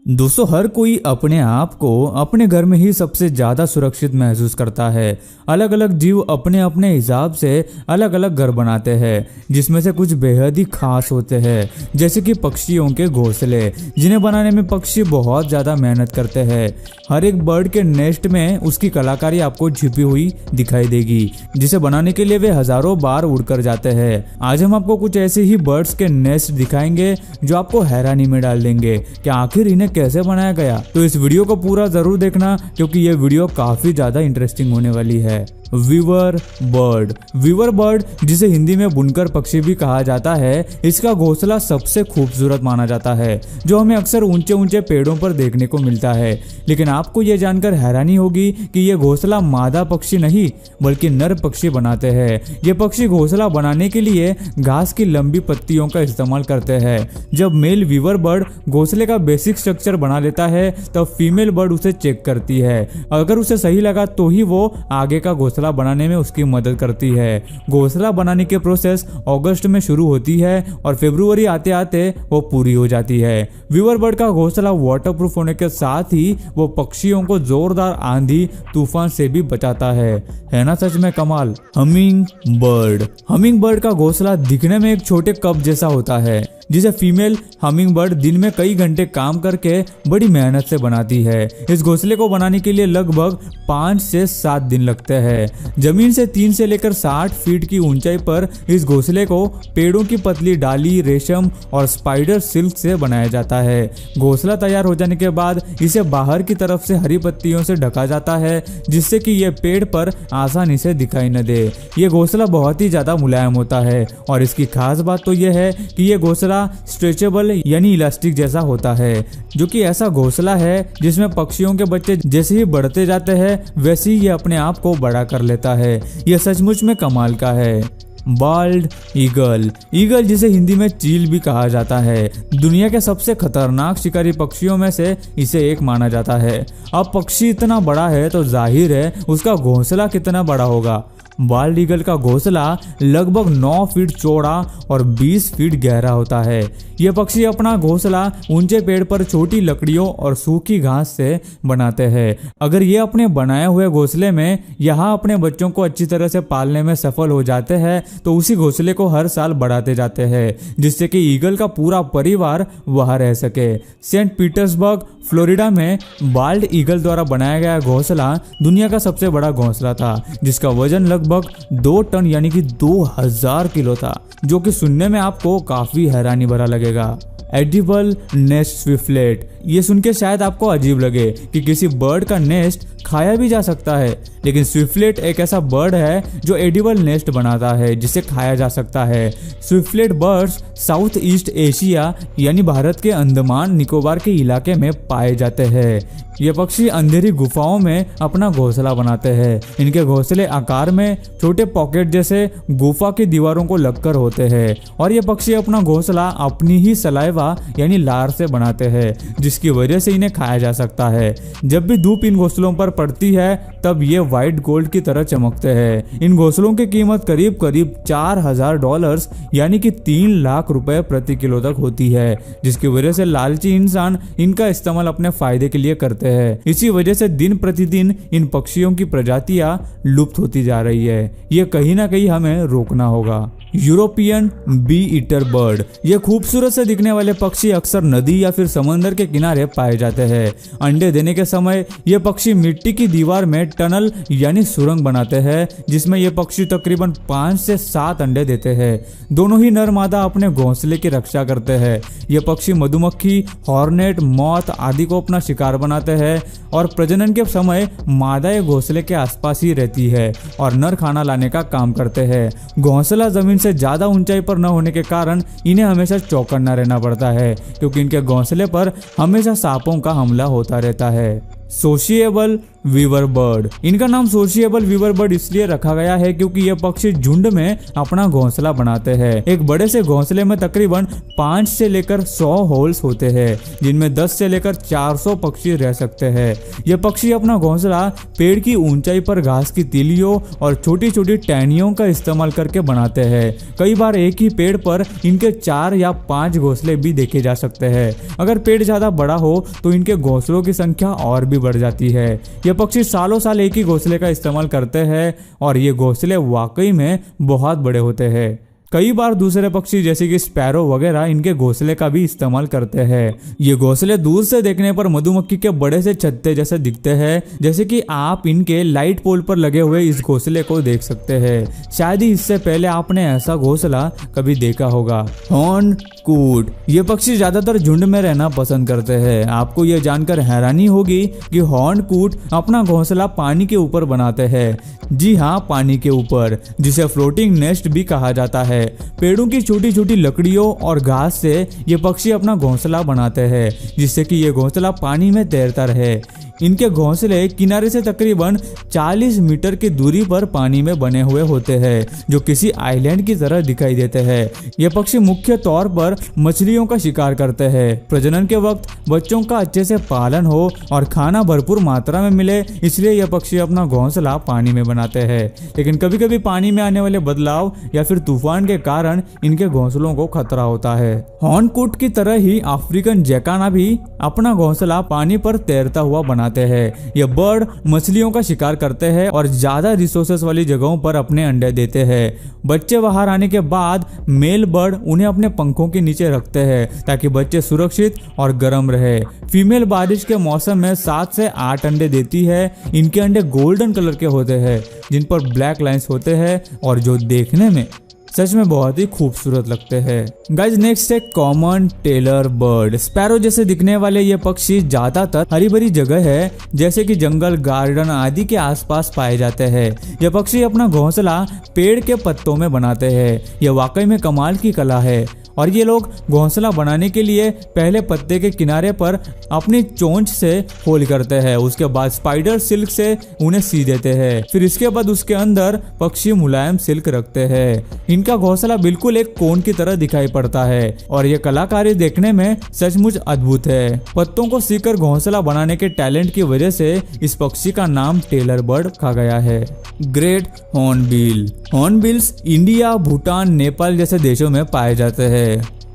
दोस्तों, हर कोई अपने आप को अपने घर में ही सबसे ज्यादा सुरक्षित महसूस करता है। अलग अलग जीव अपने अपने हिसाब से अलग अलग घर बनाते हैं, जिसमें से कुछ बेहद ही खास होते हैं, जैसे कि पक्षियों के घोंसले, जिन्हें बनाने में पक्षी बहुत ज्यादा मेहनत करते हैं। हर एक बर्ड के नेस्ट में उसकी कलाकारी आपको छिपी हुई दिखाई देगी, जिसे बनाने के लिए वे हजारों बार उड़कर जाते हैं। आज हम आपको कुछ ऐसे ही बर्ड्स के नेस्ट दिखाएंगे जो आपको हैरानी में डाल देंगे कि आखिर इन्हें कैसे बनाया गया। तो इस वीडियो को पूरा जरूर देखना, क्योंकि ये वीडियो काफी ज्यादा इंटरेस्टिंग होने वाली है। Weaver bird. वीवर बर्ड, जिसे हिंदी में बुनकर पक्षी भी कहा जाता है, इसका घोंसला सबसे खूबसूरत माना जाता है, जो हमें अक्सर ऊंचे ऊंचे पेड़ों पर देखने को मिलता है। लेकिन आपको ये जानकर हैरानी होगी कि ये घोंसला मादा पक्षी नहीं बल्कि नर पक्षी बनाते हैं। ये पक्षी घोंसला बनाने के लिए घास की लंबी पत्तियों का इस्तेमाल करते हैं। जब मेल वीवर बर्ड घोंसले का बेसिक स्ट्रक्चर बना लेता है, तब फीमेल बर्ड उसे चेक करती है। अगर उसे सही लगा तो ही वो आगे का घोंसला बनाने में उसकी मदद करती है। घोंसला बनाने की प्रोसेस अगस्त में शुरू होती है और फरवरी आते आते वो पूरी हो जाती है। वीवर बर्ड का घोंसला वाटरप्रूफ होने के साथ ही वो पक्षियों को जोरदार आंधी तूफान से भी बचाता है ना सच में कमाल। Humming bird. हमिंग बर्ड का घोंसला दिखने में एक छोटे कप जैसा होता है, जिसे फीमेल हमिंग बर्ड दिन में कई घंटे काम करके बड़ी मेहनत से बनाती है। इस घोंसले को बनाने के लिए लगभग 5 से 7 दिन लगते हैं। जमीन से 3 से लेकर 60 फीट की ऊंचाई पर इस घोंसले को पेड़ों की पतली डाली, रेशम और स्पाइडर सिल्क से बनाया जाता है। घोंसला तैयार हो जाने के बाद इसे बाहर की तरफ से हरी पत्तियों से ढका जाता है, जिससे कि ये पेड़ पर आसानी से दिखाई न दे। ये घोंसला बहुत ही ज्यादा मुलायम होता है और इसकी खास बात तो यह है कि ये घोंसला स्ट्रेचेबल यानी इलास्टिक जैसा होता है, जो कि ऐसा घोंसला है जिसमें पक्षियों के बच्चे जैसे ही बढ़ते जाते हैं वैसे ही ये अपने आप को बड़ा कर लेता है। यह सचमुच में कमाल का है। Bald eagle. ईगल, जिसे हिंदी में चील भी कहा जाता है, दुनिया के सबसे खतरनाक शिकारी पक्षियों में से इसे एक माना जाता है। अब पक्षी इतना बड़ा है तो जाहिर है उसका घोंसला कितना बड़ा होगा। बाल्ड ईगल का घोंसला लगभग 9 फीट चौड़ा और 20 फीट गहरा होता है। यह पक्षी अपना घोंसला ऊंचे पेड़ पर छोटी लकड़ियों और सूखी घास से बनाते हैं। अगर ये अपने बनाए हुए घोंसले में यहाँ अपने बच्चों को अच्छी तरह से पालने में सफल हो जाते हैं, तो उसी घोंसले को हर साल बढ़ाते जाते हैं, जिससे कि ईगल का पूरा परिवार वहां रह सके। सेंट पीटर्सबर्ग, फ्लोरिडा में बाल्ड ईगल द्वारा बनाया गया घोंसला दुनिया का सबसे बड़ा घोंसला था, जिसका वजन लगभग 2 टन यानी कि 2000 किलो था, जो कि सुनने में आपको काफी हैरानी भरा लगेगा। Edible nest swiftlet. ये सुन के शायद आपको अजीब लगे कि किसी बर्ड का नेस्ट खाया भी जा सकता है, लेकिन स्विफ्टलेट एक ऐसा बर्ड है जो एडिबल नेस्ट बनाता है जिसे खाया जा सकता है। Swiftlet birds south east Asia यानी भारत के अंडमान निकोबार के इलाके में पाए जाते हैं। ये पक्षी अंधेरी गुफाओं में अपना घोंसला बनाते हैं। इनके घोंसले आकार में छोटे पॉकेट जैसे गुफा की दीवारों को लगकर होते हैं और ये पक्षी अपना घोंसला अपनी ही सलाइवा यानी लार से बनाते हैं, जिसकी वजह से इन्हें खाया जा सकता है। जब भी धूप इन घोंसलों पर पड़ती है तब ये व्हाइट गोल्ड की तरह चमकते हैं। इन घोंसलों की कीमत करीब करीब $4000 यानी कि 3 लाख रुपए प्रति किलो तक होती है, जिसकी वजह से लालची इंसान इनका इस्तेमाल अपने फायदे के लिए करते हैं। इसी वजह से दिन प्रतिदिन इन पक्षियों की प्रजातियां लुप्त होती जा रही है। ये कहीं ना कहीं हमें रोकना होगा। European bee eater bird. ये खूबसूरत से दिखने वाले पक्षी अक्सर नदी या फिर समंदर के किनारे पाए जाते हैं। अंडे देने के समय ये पक्षी मिट्टी की दीवार में टनल यानी सुरंग बनाते हैं, जिसमें ये पक्षी तकरीबन 5 से 7 अंडे देते हैं। दोनों ही नर मादा अपने घोंसले की रक्षा करते हैं। ये पक्षी मधुमक्खी, हॉर्नेट, मौत आदि को अपना शिकार बनाते हैं और प्रजनन के समय मादा ये घोंसले के आसपास ही रहती है और नर खाना लाने का काम करते हैं। घोंसला जमीन से ज्यादा ऊंचाई पर न होने के कारण इन्हें हमेशा चौकन्ना रहना पड़ता है, क्योंकि इनके घोंसले पर हमेशा सांपों का हमला होता रहता है। Sociable weaver bird. इनका नाम सोशिएबल वीवर बर्ड इसलिए रखा गया है क्योंकि ये पक्षी झुंड में अपना घोंसला बनाते हैं। एक बड़े से घोंसले में तकरीबन 5 से लेकर 100 होल्स होते हैं, जिनमें 10 से लेकर 400 पक्षी रह सकते हैं। ये पक्षी अपना घोंसला पेड़ की ऊंचाई पर घास की तीलियों और छोटी छोटी टहनियों का इस्तेमाल करके बनाते हैं। कई बार एक ही पेड़ पर इनके 4 या 5 घोंसले भी देखे जा सकते हैं। अगर पेड़ ज्यादा बड़ा हो तो इनके घोंसलों की संख्या और भी बढ़ जाती है। ये पक्षी सालों साल एक ही घोंसले का इस्तेमाल करते हैं और ये घोंसले वाकई में बहुत बड़े होते हैं। कई बार दूसरे पक्षी जैसे कि स्पैरो वगैरह इनके घोंसले का भी इस्तेमाल करते हैं। ये घोंसले दूर से देखने पर मधुमक्खी के बड़े से छत्ते जैसे दिखते हैं, जैसे कि आप इनके लाइट पोल पर लगे हुए इस घोंसले को देख सकते हैं। शायद ही इससे पहले आपने ऐसा घोंसला कभी देखा होगा। हॉर्न कूट। ये पक्षी ज्यादातर झुंड में रहना पसंद करते हैं। आपको ये जानकर हैरानी होगी कि हॉर्न कूट अपना घोंसला पानी के ऊपर बनाते हैं। जी हाँ, पानी के ऊपर, जिसे फ्लोटिंग नेस्ट भी कहा जाता है। पेड़ों की छोटी छोटी लकड़ियों और घास से ये पक्षी अपना घोंसला बनाते हैं, जिससे कि ये घोंसला पानी में तैरता रहे। इनके घोंसले किनारे से तकरीबन 40 मीटर की दूरी पर पानी में बने हुए होते हैं, जो किसी आइलैंड की तरह दिखाई देते हैं। ये पक्षी मुख्य तौर पर मछलियों का शिकार करते हैं। प्रजनन के वक्त बच्चों का अच्छे से पालन हो और खाना भरपूर मात्रा में मिले, इसलिए यह पक्षी अपना घोंसला पानी में बनाते हैं। लेकिन कभी कभी पानी में आने वाले बदलाव या फिर तूफान के कारण इनके घोंसलों को खतरा होता है। हॉर्नकूट की तरह ही अफ्रीकन जैकाना भी अपना घोंसला पानी पर तैरता हुआ बनाते हैं। ये बर्ड मछलियों का शिकार करते हैं और ज्यादा रिसोर्सेस वाली जगहों पर अपने अंडे देते हैं। बच्चे बाहर आने के बाद मेल बर्ड उन्हें अपने पंखों के नीचे रखते हैं ताकि बच्चे सुरक्षित और गर्म रहे। फीमेल बारिश के मौसम में 7 से 8 अंडे देती है। इनके अंडे गोल्डन कलर के होते हैं, जिन पर ब्लैक लाइंस होते हैं और जो देखने में सच में बहुत ही खूबसूरत लगते हैं। गाइज नेक्स्ट है कॉमन टेलर बर्ड। स्पैरो जैसे दिखने वाले ये पक्षी ज्यादातर हरी भरी जगह है, जैसे कि जंगल, गार्डन आदि के आसपास पाए जाते हैं। ये पक्षी अपना घोंसला पेड़ के पत्तों में बनाते हैं। यह वाकई में कमाल की कला है। और ये लोग घोंसला बनाने के लिए पहले पत्ते के किनारे पर अपनी चोंच से होल करते हैं, उसके बाद स्पाइडर सिल्क से उन्हें सी देते हैं, फिर इसके बाद उसके अंदर पक्षी मुलायम सिल्क रखते हैं। इनका घोंसला बिल्कुल एक कोन की तरह दिखाई पड़ता है और ये कलाकारी देखने में सचमुच अद्भुत है। पत्तों को सीकर घोंसला बनाने के टैलेंट की वजह से इस पक्षी का नाम टेलर बर्ड रखा गया है। Great hornbill. Hornbills India, Bhutan, Nepal जैसे देशों में पाए जाते हैं।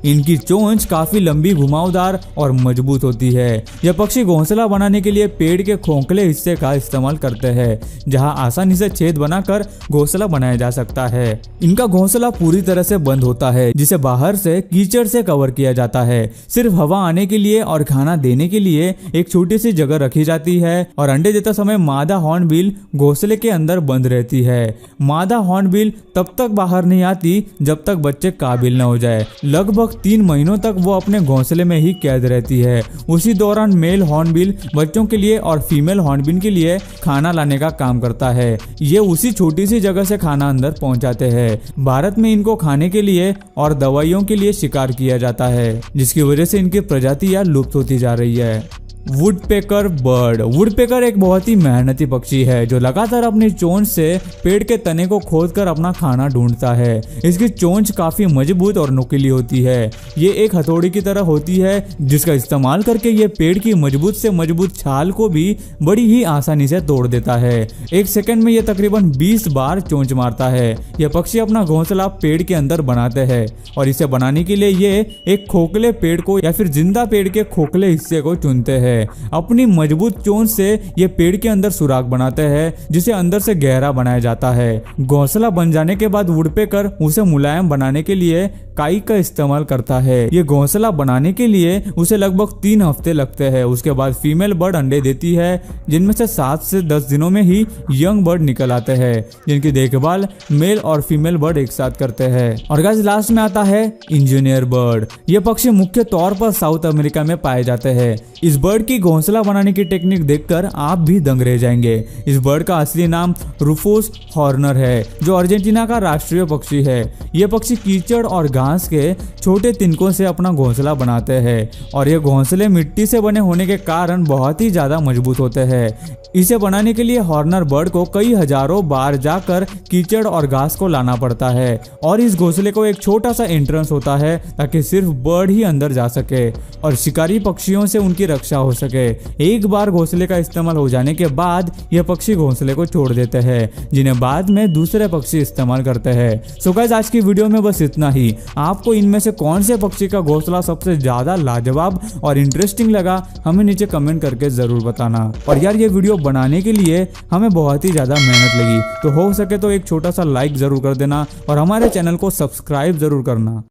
इनकी चोंच काफी लंबी, घुमावदार और मजबूत होती है। यह पक्षी घोंसला बनाने के लिए पेड़ के खोखले हिस्से का इस्तेमाल करते हैं, जहां आसानी से छेद बनाकर घोंसला बनाया जा सकता है। इनका घोंसला पूरी तरह से बंद होता है, जिसे बाहर से कीचड़ से कवर किया जाता है। सिर्फ हवा आने के लिए और खाना देने के लिए एक छोटी सी जगह रखी जाती है और अंडे देते समय मादा हॉर्नबिल घोंसले के अंदर बंद रहती है। मादा हॉर्नबिल तब तक बाहर नहीं आती जब तक बच्चे काबिल न हो जाए। लगभग 3 महीनों तक वो अपने घोंसले में ही कैद रहती है। उसी दौरान मेल हॉर्नबिल बच्चों के लिए और फीमेल हॉर्नबिल के लिए खाना लाने का काम करता है। ये उसी छोटी सी जगह से खाना अंदर पहुंचाते हैं। भारत में इनको खाने के लिए और दवाइयों के लिए शिकार किया जाता है, जिसकी वजह से इनकी प्रजातियां लुप्त होती जा रही है। Woodpecker bird. वुडपेकर एक बहुत ही मेहनती पक्षी है जो लगातार अपनी चोंच से पेड़ के तने को खोदकर अपना खाना ढूंढता है। इसकी चोंच काफी मजबूत और नुकीली होती है। ये एक हथौड़ी की तरह होती है, जिसका इस्तेमाल करके ये पेड़ की मजबूत से मजबूत छाल को भी बड़ी ही आसानी से तोड़ देता है। 1 सेकंड में ये तकरीबन 20 बार चोंच मारता है। यह पक्षी अपना घोंसला पेड़ के अंदर बनाते हैं और इसे बनाने के लिए ये एक खोखले पेड़ को या फिर जिंदा पेड़ के खोखले हिस्से को चुनते हैं। अपनी मजबूत चोंच से ये पेड़ के अंदर सुराख बनाते हैं, जिसे अंदर से गहरा बनाया जाता है। घोंसला बन जाने के बाद वुडपेकर उसे मुलायम बनाने के लिए काई का इस्तेमाल करता है। ये घोंसला बनाने के लिए उसे लगभग 3 हफ्ते लगते हैं। उसके बाद फीमेल बर्ड अंडे देती है, जिनमें से 7 से 10 दिनों में ही यंग बर्ड निकल आते हैं, जिनकी देखभाल मेल और फीमेल बर्ड एक साथ करते हैं। और गाइस लास्ट में आता है इंजीनियर बर्ड। ये पक्षी मुख्य तौर पर साउथ अमेरिका में पाए जाते हैं। इस बर्ड की घोंसला बनाने की टेक्निक देखकर आप भी दंग रह जाएंगे। इस बर्ड का असली नाम रूफोस हॉर्नर है, जो अर्जेंटीना का राष्ट्रीय पक्षी है। ये पक्षी कीचड़ और घास के छोटे तिनकों से अपना घोंसला बनाते हैं और ये घोंसले मिट्टी से बने होने के कारण बहुत ही ज्यादा मजबूत होते हैं। इसे बनाने के लिए हॉर्नर बर्ड को कई हजारों बार जाकर कीचड़ और घास को लाना पड़ता है और इस घोंसले को एक छोटा सा एंट्रेंस होता है ताकि सिर्फ बर्ड ही अंदर जा सके और शिकारी पक्षियों से उनकी रक्षा हो सके। एक बार घोंसले का इस्तेमाल हो जाने के बाद यह पक्षी घोंसले को छोड़ देते हैं, जिन्हें बाद में दूसरे पक्षी इस्तेमाल करते हैं। सो गाइस, आज की वीडियो में बस इतना ही। आपको इनमें से कौन से पक्षी का घोंसला सबसे ज्यादा लाजवाब और इंटरेस्टिंग लगा, हमें नीचे कमेंट करके जरूर बताना। और यार, ये वीडियो बनाने के लिए हमें बहुत ही ज्यादा मेहनत लगी, तो हो सके तो एक छोटा सा लाइक जरूर कर देना और हमारे चैनल को सब्सक्राइब जरूर करना।